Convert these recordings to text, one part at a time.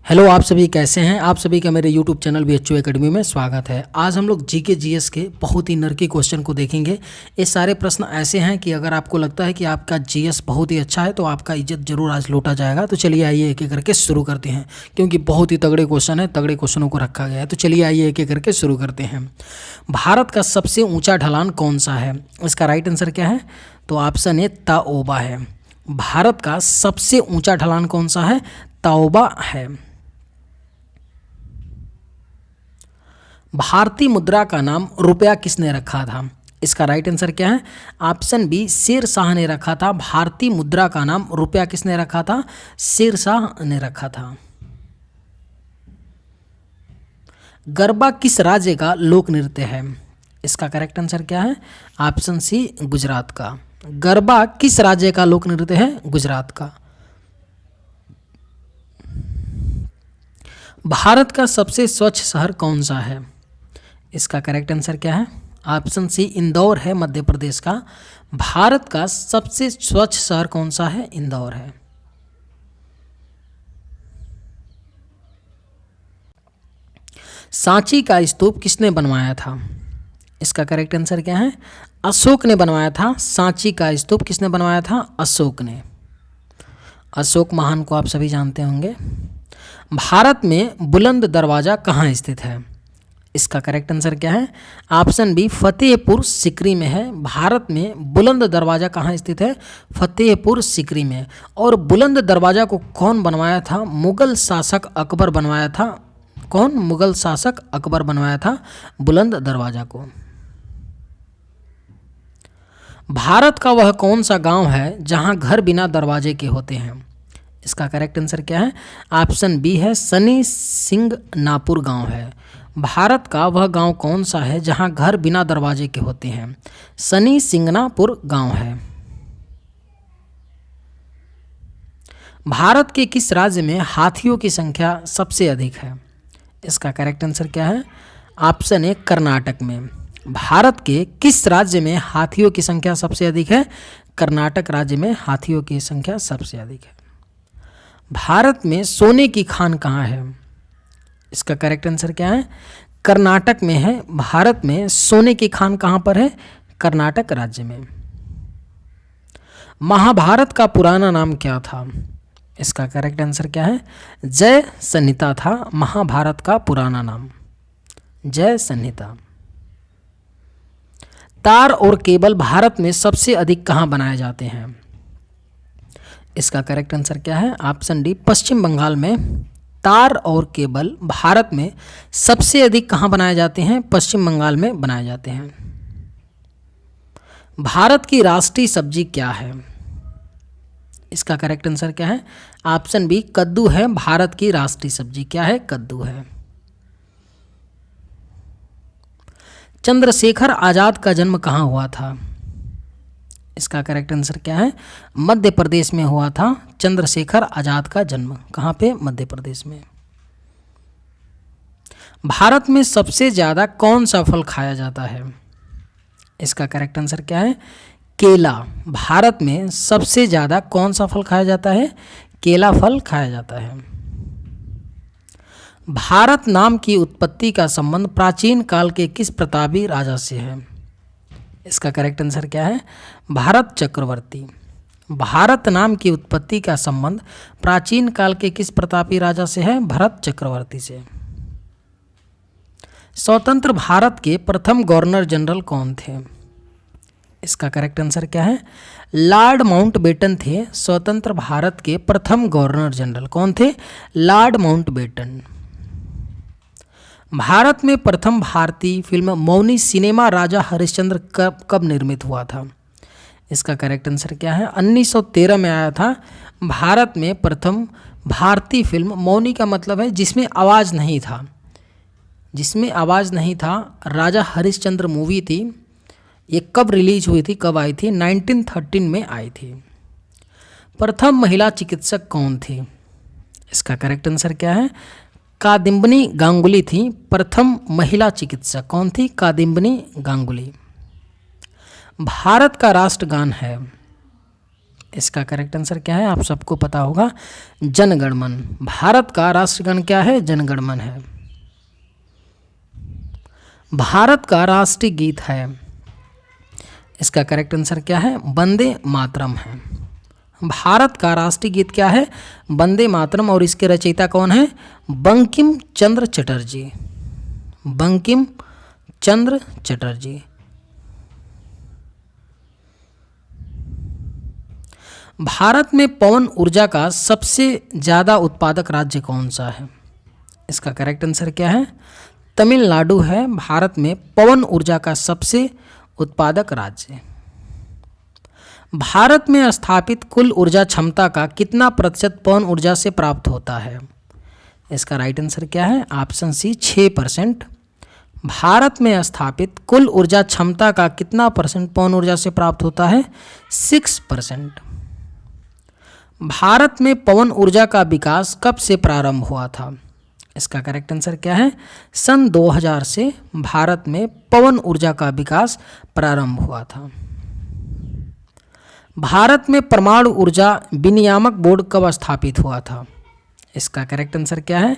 Hello, आप सभी कैसे हैं। आप सभी का मेरे यूट्यूब चैनल BHU एकेडमी में स्वागत है। आज हम लोग जीके जीएस के बहुत ही नरकी क्वेश्चन को देखेंगे। ये सारे प्रश्न ऐसे हैं कि अगर आपको लगता है कि आपका जीएस बहुत ही अच्छा है तो आपका इज्जत जरूर आज लूटा जाएगा। तो चलिए आइए एक एक करके शुरू करते हैं, क्योंकि बहुत ही तगड़े क्वेश्चन है, तगड़े क्वेश्चनों को रखा गया है। तो चलिए आइए एक एक करके शुरू करते हैं। भारत का सबसे ऊँचा ढलान कौन सा है? इसका राइट आंसर क्या है? तो ऑप्शन ए ताओबा है। भारत का सबसे ऊँचा ढलान कौन सा है? ताओबा है। भारतीय मुद्रा का नाम रुपया किसने रखा था? इसका राइट आंसर क्या है? ऑप्शन बी शेर शाह ने रखा था। भारतीय मुद्रा का नाम रुपया किसने रखा था? शेर शाह ने रखा था। गरबा किस राज्य का लोक नृत्य है? इसका करेक्ट आंसर क्या है? ऑप्शन सी गुजरात का। गरबा किस राज्य का लोक नृत्य है? गुजरात का। भारत का सबसे स्वच्छ शहर कौन सा है? इसका करेक्ट आंसर क्या है? ऑप्शन सी इंदौर है, मध्य प्रदेश का। भारत का सबसे स्वच्छ शहर कौन सा है? इंदौर है। सांची का स्तूप किसने बनवाया था? इसका करेक्ट आंसर क्या है? अशोक ने बनवाया था। सांची का स्तूप किसने बनवाया था? अशोक ने। अशोक महान को आप सभी जानते होंगे। भारत में बुलंद दरवाजा कहाँ स्थित है? इसका करेक्ट आंसर क्या है? ऑप्शन बी फतेहपुर सीकरी में है। भारत में बुलंद दरवाजा कहाँ स्थित है? फतेहपुर सीकरी में। और बुलंद दरवाजा को कौन बनवाया था? मुगल शासक अकबर बनवाया था। कौन? मुगल शासक अकबर बनवाया था बुलंद दरवाजा को। भारत का वह कौन सा गांव है जहां घर बिना दरवाजे के होते हैं? इसका करेक्ट आंसर क्या है? ऑप्शन बी है सनी सिंगनापुर गांव है। भारत का वह गांव कौन सा है जहां घर बिना दरवाजे के होते हैं? सनी सिंगनापुर गांव है। भारत के किस राज्य में हाथियों की संख्या सबसे अधिक है? इसका करेक्ट आंसर क्या है? ऑप्शन ए कर्नाटक में। भारत के किस राज्य में हाथियों की संख्या सबसे अधिक है? कर्नाटक राज्य में हाथियों की संख्या सबसे अधिक है। भारत में सोने की खान कहाँ है? इसका करेक्ट आंसर क्या है? कर्नाटक में है। भारत में सोने की खान कहाँ पर है? कर्नाटक राज्य में। महाभारत का पुराना नाम क्या था? इसका करेक्ट आंसर क्या है? जय संहिता था महाभारत का पुराना नाम, जय संहिता। तार और केबल भारत में सबसे अधिक कहाँ बनाए जाते हैं? इसका करेक्ट आंसर क्या है? ऑप्शन डी पश्चिम बंगाल में। तार और केबल भारत में सबसे अधिक कहाँ बनाए जाते हैं? पश्चिम बंगाल में बनाए जाते हैं। भारत की राष्ट्रीय सब्जी क्या है? इसका करेक्ट आंसर क्या है? ऑप्शन बी कद्दू है। भारत की राष्ट्रीय सब्जी क्या है? कद्दू है। चंद्रशेखर आजाद का जन्म कहाँ हुआ था? इसका करेक्ट आंसर क्या है? मध्य प्रदेश में हुआ था चंद्रशेखर आजाद का जन्म। कहाँ पे? मध्य प्रदेश में। भारत में सबसे ज़्यादा कौन सा फल खाया जाता है? इसका करेक्ट आंसर क्या है? केला। भारत में सबसे ज़्यादा कौन सा फल खाया जाता है? केला फल खाया जाता है। भारत नाम की उत्पत्ति का संबंध प्राचीन काल के किस प्रतापी राजा से है? इसका करेक्ट आंसर क्या है? भारत चक्रवर्ती। भारत नाम की उत्पत्ति का संबंध प्राचीन काल के किस प्रतापी राजा से है? भरत चक्रवर्ती से। स्वतंत्र भारत के प्रथम गवर्नर जनरल कौन थे? इसका करेक्ट आंसर क्या है? लॉर्ड माउंटबेटन थे स्वतंत्र भारत के प्रथम गवर्नर जनरल। कौन थे? Lord Mountbatten. भारत में प्रथम भारतीय फिल्म मौनी सिनेमा राजा हरिश्चंद्र कब निर्मित हुआ था? इसका करेक्ट आंसर क्या है? 1913 में आया था। भारत में प्रथम भारतीय फिल्म, मौनी का मतलब है जिसमें आवाज़ नहीं था, जिसमें आवाज़ नहीं था, राजा हरिश्चंद्र मूवी थी। ये कब रिलीज हुई थी, कब आई थी? 1913 में आई थी। प्रथम महिला चिकित्सक कौन थी? इसका करेक्ट आंसर क्या है? कादिम्बनी गांगुली थी प्रथम महिला चिकित्सक। कौन थी? कादिम्बनी गांगुली। भारत का राष्ट्रगान है? इसका करेक्ट आंसर क्या है, आप सबको पता होगा, जनगण मन। भारत का राष्ट्रगान क्या है, जनगण मन है। भारत का राष्ट्रीय गीत है, इसका करेक्ट आंसर क्या है, वंदे मातरम है। भारत का राष्ट्रीय गीत क्या है, वंदे मातरम, और इसके रचयिता कौन है, बंकिम चंद्र चटर्जी। बंकिम चंद्र चटर्जी। भारत में पवन ऊर्जा का सबसे ज़्यादा उत्पादक राज्य कौन सा है, इसका करेक्ट आंसर क्या है, तमिलनाडु है भारत में पवन ऊर्जा का सबसे उत्पादक राज्य। भारत में स्थापित कुल ऊर्जा क्षमता का कितना प्रतिशत पवन ऊर्जा से प्राप्त होता है, इसका राइट आंसर क्या है, ऑप्शन सी 6%। भारत में स्थापित कुल ऊर्जा क्षमता का कितना परसेंट पवन ऊर्जा से प्राप्त होता है, 6%। भारत में पवन ऊर्जा का विकास कब से प्रारंभ हुआ था, इसका करेक्ट आंसर क्या है, सन 2000 से भारत में पवन ऊर्जा का विकास प्रारंभ हुआ था। भारत में परमाणु ऊर्जा विनियामक बोर्ड कब स्थापित हुआ था, इसका करेक्ट आंसर क्या है,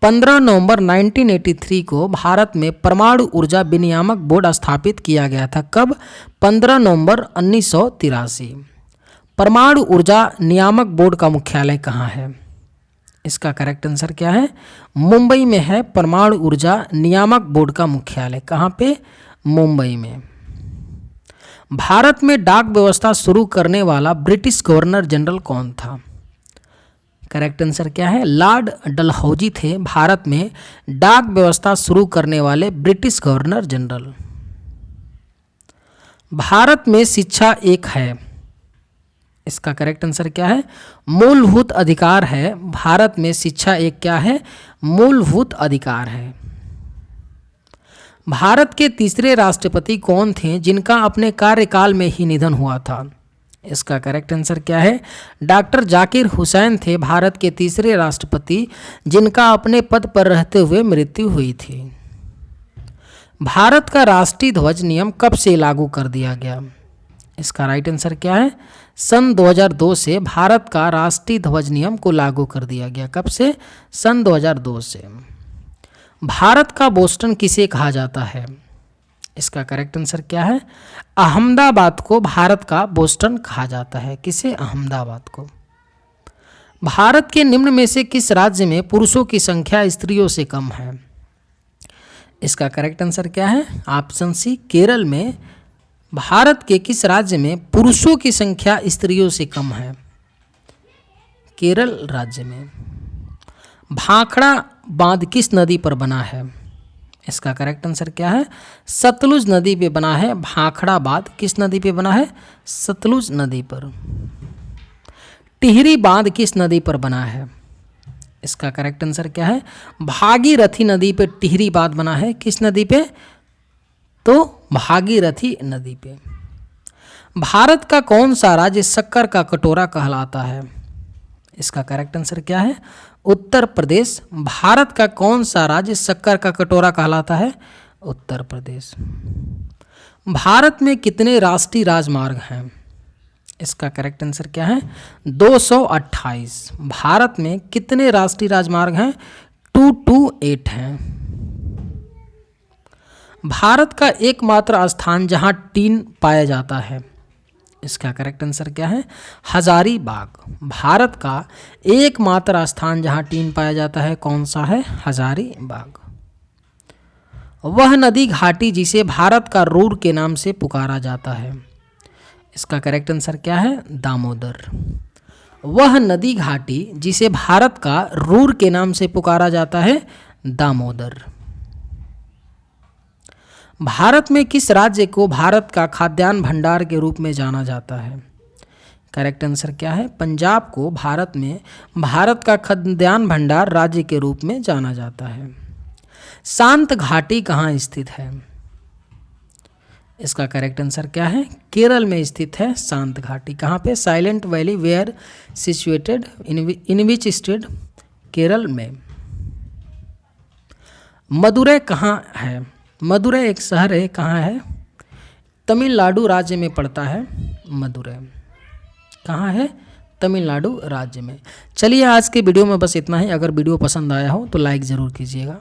15 नवंबर 1983 को भारत में परमाणु ऊर्जा विनियामक बोर्ड स्थापित किया गया था। कब, 15 नवंबर 1983। परमाणु ऊर्जा नियामक बोर्ड का मुख्यालय कहाँ है, इसका करेक्ट आंसर क्या है, मुंबई में है परमाणु ऊर्जा नियामक बोर्ड का मुख्यालय। कहाँ पे, मुंबई में। भारत में डाक व्यवस्था शुरू करने वाला ब्रिटिश गवर्नर जनरल कौन था, करेक्ट आंसर क्या है, लॉर्ड डलहौजी थे भारत में डाक व्यवस्था शुरू करने वाले ब्रिटिश गवर्नर जनरल। भारत में शिक्षा एक है, इसका करेक्ट आंसर क्या है, मूलभूत अधिकार है। भारत में शिक्षा एक क्या है, मूलभूत अधिकार है। भारत के तीसरे राष्ट्रपति कौन थे जिनका अपने कार्यकाल में ही निधन हुआ था, इसका करेक्ट आंसर क्या है, डॉक्टर जाकिर हुसैन थे भारत के तीसरे राष्ट्रपति जिनका अपने पद पर रहते हुए मृत्यु हुई थी। भारत का राष्ट्रीय ध्वज नियम कब से लागू कर दिया गया, इसका राइट आंसर क्या है, सन 2002 से भारत का राष्ट्रीय ध्वज नियम को लागू कर दिया गया। कब से, सन 2002 से। भारत का बोस्टन किसे कहा जाता है, इसका करेक्ट आंसर क्या है, अहमदाबाद को भारत का बोस्टन कहा जाता है। किसे, अहमदाबाद को। भारत के निम्न में से किस राज्य में पुरुषों की संख्या स्त्रियों से कम है, इसका करेक्ट आंसर क्या है, ऑप्शन सी केरल में। भारत के किस राज्य में पुरुषों की संख्या स्त्रियों से कम है, केरल राज्य में। भाखड़ा बांध किस नदी पर बना है, इसका करेक्ट आंसर क्या है, सतलुज नदी पे बना है। भाखड़ा बांध किस नदी पे बना है, सतलुज नदी पर। टिहरी बांध किस नदी पर बना है, इसका करेक्ट आंसर क्या है, भागीरथी नदी पे टिहरी बांध बना है। किस नदी पे, तो भागीरथी नदी पे। भारत का कौन सा राज्य शक्कर का कटोरा कहलाता है, इसका करेक्ट आंसर क्या है, उत्तर प्रदेश। भारत का कौन सा राज्य शक्कर का कटोरा कहलाता है, उत्तर प्रदेश। भारत में कितने राष्ट्रीय राजमार्ग हैं, इसका करेक्ट आंसर क्या है, 228। भारत में कितने राष्ट्रीय राजमार्ग हैं, 228 हैं। भारत का एकमात्र स्थान जहां टीन पाया जाता है, इसका करेक्ट आंसर क्या है, हजारीबाग। भारत का एकमात्र स्थान जहां टीन पाया जाता है कौन सा है, हजारीबाग। वह नदी घाटी जिसे भारत का रूर के नाम से पुकारा जाता है, इसका करेक्ट आंसर क्या है, दामोदर। वह नदी घाटी जिसे भारत का रूर के नाम से पुकारा जाता है, दामोदर। भारत में किस राज्य को भारत का खाद्यान्न भंडार के रूप में जाना जाता है, करेक्ट आंसर क्या है, पंजाब को भारत में भारत का खाद्यान्न भंडार राज्य के रूप में जाना जाता है। शांत घाटी कहाँ स्थित है, इसका करेक्ट आंसर क्या है, केरल में स्थित है शांत घाटी। कहाँ पे, silent valley where situated in which state, Kerala में। मदुरै कहाँ है, मदुरै एक शहर है, कहाँ है, तमिलनाडु राज्य में पड़ता है मदुरै। कहाँ है? तमिलनाडु राज्य में। चलिए आज के वीडियो में बस इतना ही। अगर वीडियो पसंद आया हो तो लाइक ज़रूर कीजिएगा।